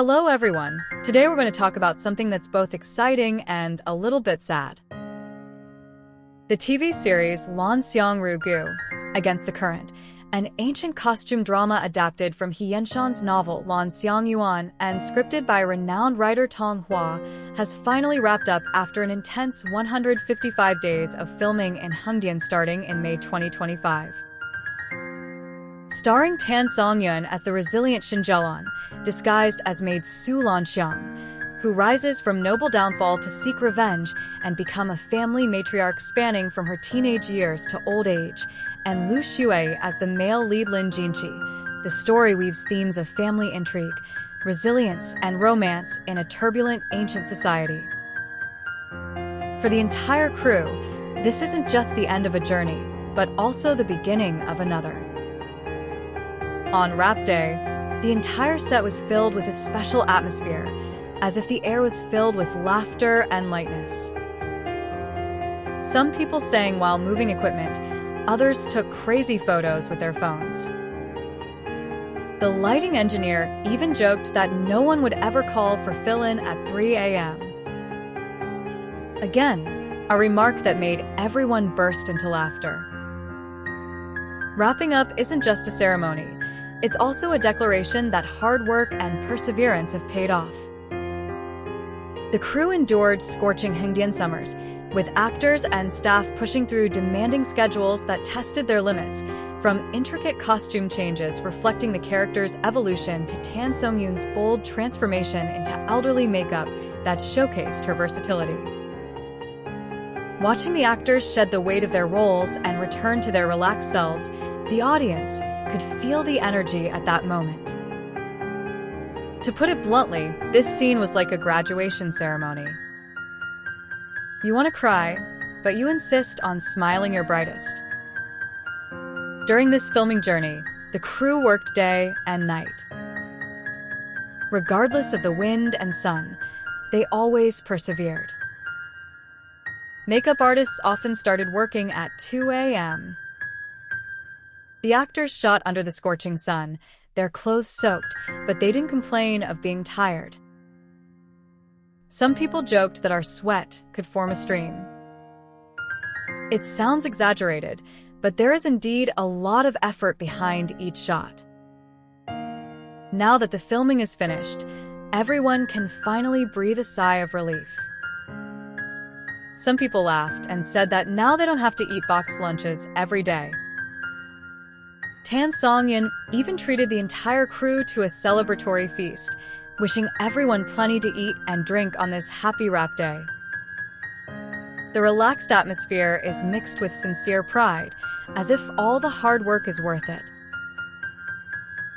Hello everyone! Today we're going to talk about something that's both exciting and a little bit sad. The TV series Lan Xiang Gu, Against the Current, an ancient costume drama adapted from He Yanxian's novel Lan Xiang Yuan and scripted by renowned writer Tong Hua, has finally wrapped up after an intense 155 days of filming in Hengdian starting in May 2025. Starring Songyun as the resilient Xinjialan, disguised as maid Su Lanxiang, who rises from noble downfall to seek revenge and become a family matriarch spanning from her teenage years to old age, and Lu Xue as the male lead Lin Jinqi. The story weaves themes of family intrigue, resilience, and romance in a turbulent ancient society. For the entire crew, this isn't just the end of a journey, but also the beginning of another. On wrap day, the entire set was filled with a special atmosphere, as if the air was filled with laughter and lightness. Some people sang while moving equipment, others took crazy photos with their phones. The lighting engineer even joked that no one would ever call for fill-in at 3 a.m. Again, a remark that made everyone burst into laughter. Wrapping up isn't just a ceremony. It's also a declaration that hard work and perseverance have paid off. The crew endured scorching Hengdian summers, with actors and staff pushing through demanding schedules that tested their limits, from intricate costume changes reflecting the character's evolution to Songyun's bold transformation into elderly makeup that showcased her versatility. Watching the actors shed the weight of their roles and return to their relaxed selves, the audience could feel the energy at that moment. To put it bluntly, this scene was like a graduation ceremony. You want to cry, but you insist on smiling your brightest. During this filming journey, the crew worked day and night. Regardless of the wind and sun, they always persevered. Makeup artists often started working at 2 a.m. The actors shot under the scorching sun, their clothes soaked, but they didn't complain of being tired. Some people joked that our sweat could form a stream. It sounds exaggerated, but there is indeed a lot of effort behind each shot. Now that the filming is finished, everyone can finally breathe a sigh of relief. Some people laughed and said that now they don't have to eat boxed lunches every day. Songyun even treated the entire crew to a celebratory feast, wishing everyone plenty to eat and drink on this happy wrap day. The relaxed atmosphere is mixed with sincere pride, as if all the hard work is worth it.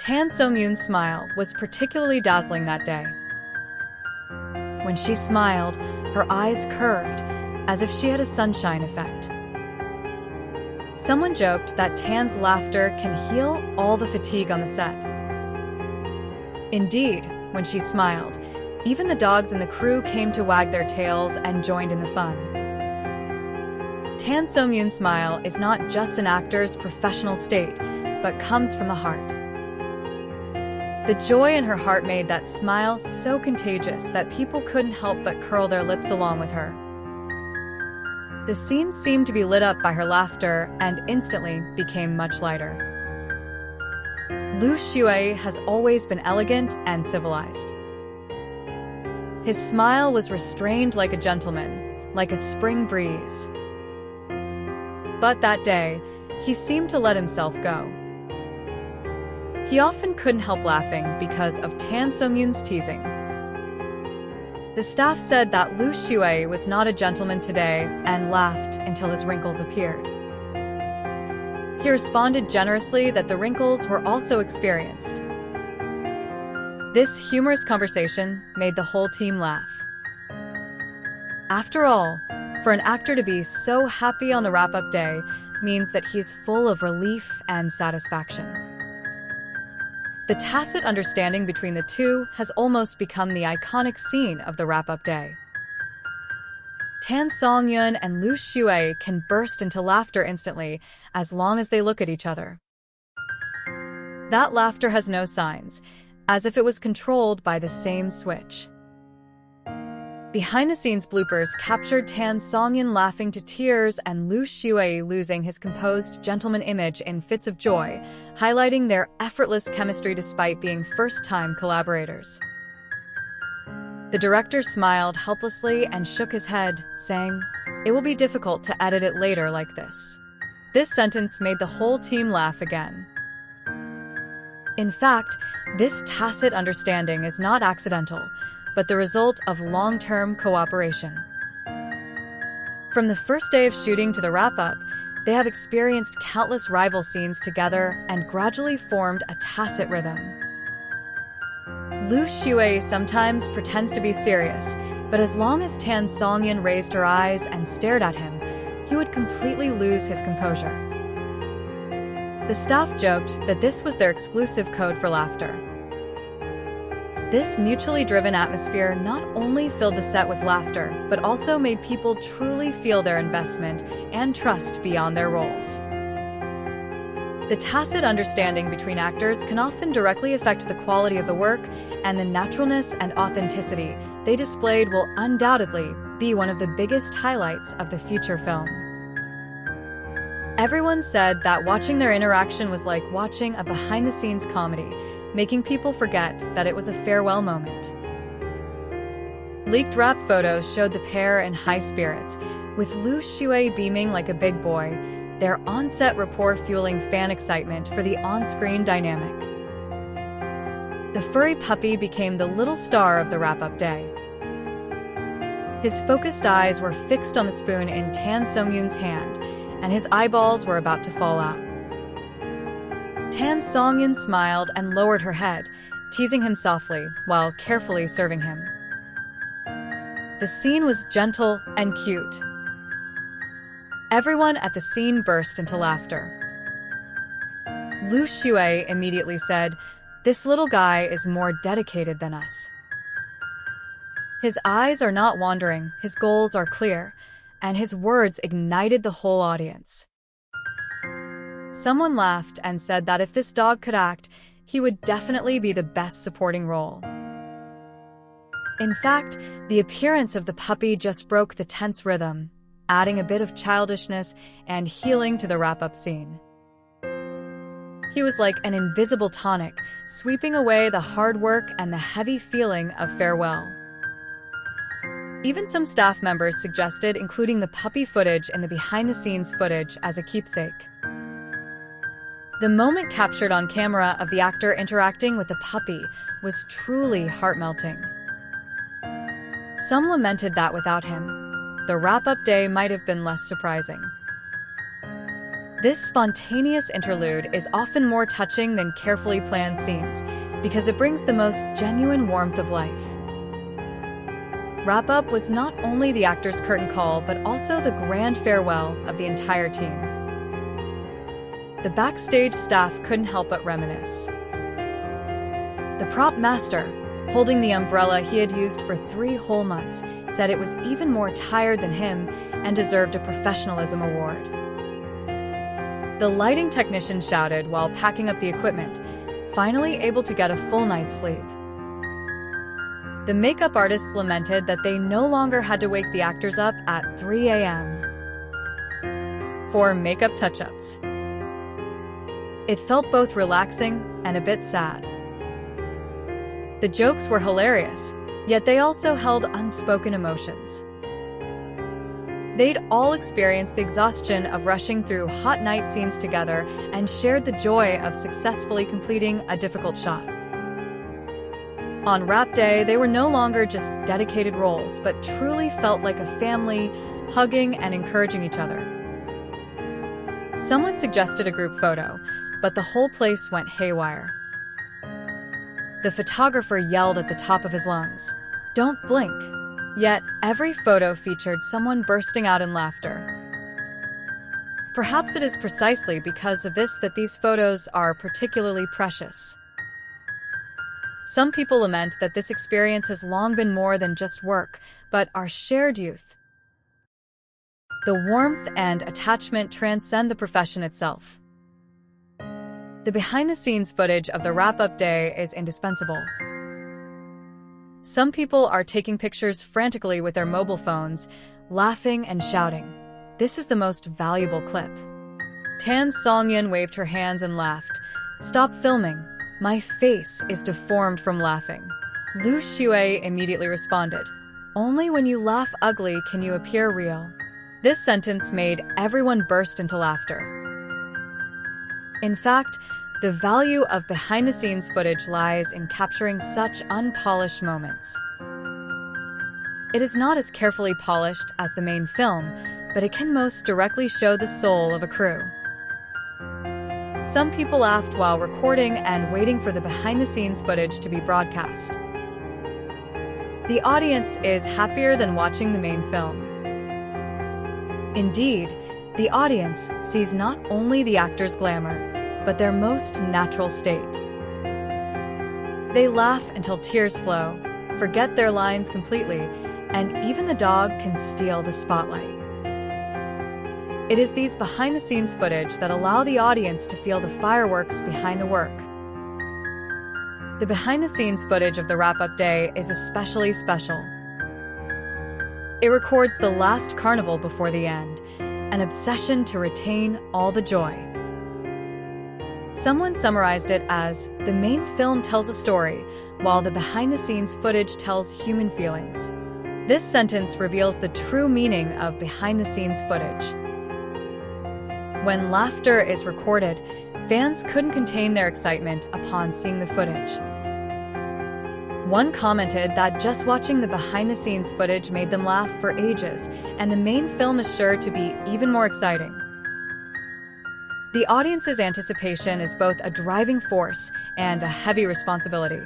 Songyun's smile was particularly dazzling that day. When she smiled, her eyes curved, as if she had a sunshine effect. Someone joked that Tan's laughter can heal all the fatigue on the set. Indeed, when she smiled, even the dogs in the crew came to wag their tails and joined in the fun. Songyun's smile is not just an actor's professional state, but comes from the heart. The joy in her heart made that smile so contagious that people couldn't help but curl their lips along with her. The scene seemed to be lit up by her laughter and instantly became much lighter. Lu Xue has always been elegant and civilized. His smile was restrained like a gentleman, like a spring breeze. But that day, he seemed to let himself go. He often couldn't help laughing because of Songyun's teasing. The staff said that Lu Xue was not a gentleman today and laughed until his wrinkles appeared. He responded generously that the wrinkles were also experienced. This humorous conversation made the whole team laugh. After all, for an actor to be so happy on the wrap-up day means that he's full of relief and satisfaction. The tacit understanding between the two has almost become the iconic scene of the wrap-up day. Songyun and Lu Xue can burst into laughter instantly as long as they look at each other. That laughter has no signs, as if it was controlled by the same switch. Behind-the-scenes bloopers captured Songyun laughing to tears and Liu Shuai losing his composed gentleman image in fits of joy, highlighting their effortless chemistry despite being first-time collaborators. The director smiled helplessly and shook his head, saying, "It will be difficult to edit it later like this." This sentence made the whole team laugh again. In fact, this tacit understanding is not accidental, but the result of long-term cooperation. From the first day of shooting to the wrap-up, they have experienced countless rival scenes together and gradually formed a tacit rhythm. Liu Shuai sometimes pretends to be serious, but as long as Songyun raised her eyes and stared at him, he would completely lose his composure. The staff joked that this was their exclusive code for laughter. This mutually driven atmosphere not only filled the set with laughter, but also made people truly feel their investment and trust beyond their roles. The tacit understanding between actors can often directly affect the quality of the work, and the naturalness and authenticity they displayed will undoubtedly be one of the biggest highlights of the future film. Everyone said that watching their interaction was like watching a behind-the-scenes comedy, making people forget that it was a farewell moment. Leaked wrap photos showed the pair in high spirits, with Liu Shuai beaming like a big boy, their on-set rapport fueling fan excitement for the on-screen dynamic. The furry puppy became the little star of the wrap-up day. His focused eyes were fixed on the spoon in Songyun's hand, and his eyeballs were about to fall out. Songyun smiled and lowered her head, teasing him softly while carefully serving him. The scene was gentle and cute. Everyone at the scene burst into laughter. Liu Shuai immediately said, "This little guy is more dedicated than us." His eyes are not wandering, his goals are clear, and his words ignited the whole audience. Someone laughed and said that if this dog could act, he would definitely be the best supporting role. In fact, the appearance of the puppy just broke the tense rhythm, adding a bit of childishness and healing to the wrap-up scene. He was like an invisible tonic, sweeping away the hard work and the heavy feeling of farewell. Even some staff members suggested including the puppy footage in the behind-the-scenes footage as a keepsake. The moment captured on camera of the actor interacting with the puppy was truly heart-melting. Some lamented that without him, the wrap-up day might have been less surprising. This spontaneous interlude is often more touching than carefully planned scenes because it brings the most genuine warmth of life. Wrap-up was not only the actor's curtain call, but also the grand farewell of the entire team. The backstage staff couldn't help but reminisce. The prop master, holding the umbrella he had used for 3 whole months, said it was even more tired than him and deserved a professionalism award. The lighting technician shouted while packing up the equipment, finally able to get a full night's sleep. The makeup artists lamented that they no longer had to wake the actors up at 3 a.m. for makeup touch-ups. It felt both relaxing and a bit sad. The jokes were hilarious, yet they also held unspoken emotions. They'd all experienced the exhaustion of rushing through hot night scenes together and shared the joy of successfully completing a difficult shot. On wrap day, they were no longer just dedicated roles, but truly felt like a family, hugging and encouraging each other. Someone suggested a group photo, but the whole place went haywire. The photographer yelled at the top of his lungs, "Don't blink!" Yet every photo featured someone bursting out in laughter. Perhaps it is precisely because of this that these photos are particularly precious. Some people lament that this experience has long been more than just work, but our shared youth. The warmth and attachment transcend the profession itself. The behind-the-scenes footage of the wrap-up day is indispensable. Some people are taking pictures frantically with their mobile phones, laughing and shouting. This is the most valuable clip. Songyun waved her hands and laughed. "Stop filming. My face is deformed from laughing." Lu Xue immediately responded, "Only when you laugh ugly can you appear real." This sentence made everyone burst into laughter. In fact, the value of behind-the-scenes footage lies in capturing such unpolished moments. It is not as carefully polished as the main film, but it can most directly show the soul of a crew. Some people laughed while recording and waiting for the behind-the-scenes footage to be broadcast. The audience is happier than watching the main film. Indeed, the audience sees not only the actor's glamour, but their most natural state. They laugh until tears flow, forget their lines completely, and even the dog can steal the spotlight. It is these behind-the-scenes footage that allow the audience to feel the fireworks behind the work. The behind-the-scenes footage of the wrap-up day is especially special. It records the last carnival before the end, an obsession to retain all the joy. Someone summarized it as, "The main film tells a story, while the behind-the-scenes footage tells human feelings." This sentence reveals the true meaning of behind-the-scenes footage. When laughter is recorded, fans couldn't contain their excitement upon seeing the footage. One commented that just watching the behind-the-scenes footage made them laugh for ages, and the main film is sure to be even more exciting. The audience's anticipation is both a driving force and a heavy responsibility.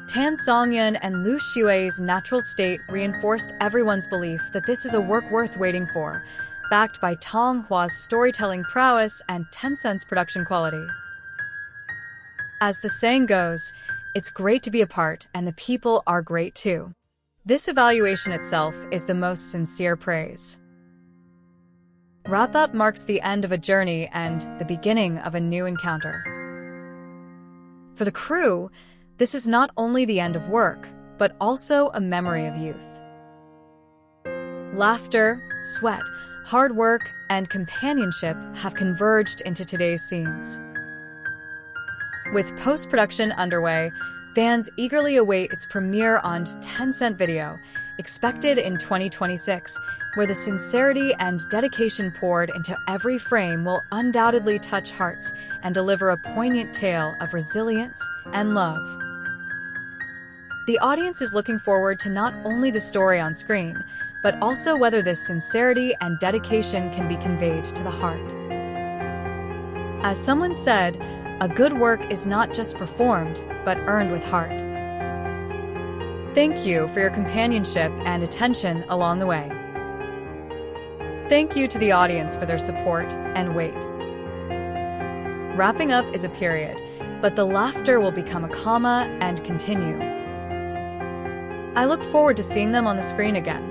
Songyun and Lu Xue's natural state reinforced everyone's belief that this is a work worth waiting for, backed by Tong Hua's storytelling prowess and Tencent's production quality. As the saying goes, it's great to be a part, and the people are great too. This evaluation itself is the most sincere praise. Wrap-up marks the end of a journey and the beginning of a new encounter. For the crew, this is not only the end of work, but also a memory of youth. Laughter, sweat, hard work, and companionship have converged into today's scenes. With post-production underway, fans eagerly await its premiere on Tencent Video, expected in 2026, where the sincerity and dedication poured into every frame will undoubtedly touch hearts and deliver a poignant tale of resilience and love. The audience is looking forward to not only the story on screen, but also whether this sincerity and dedication can be conveyed to the heart. As someone said, a good work is not just performed, but earned with heart. Thank you for your companionship and attention along the way. Thank you to the audience for their support and wait. Wrapping up is a period, but the laughter will become a comma and continue. I look forward to seeing them on the screen again.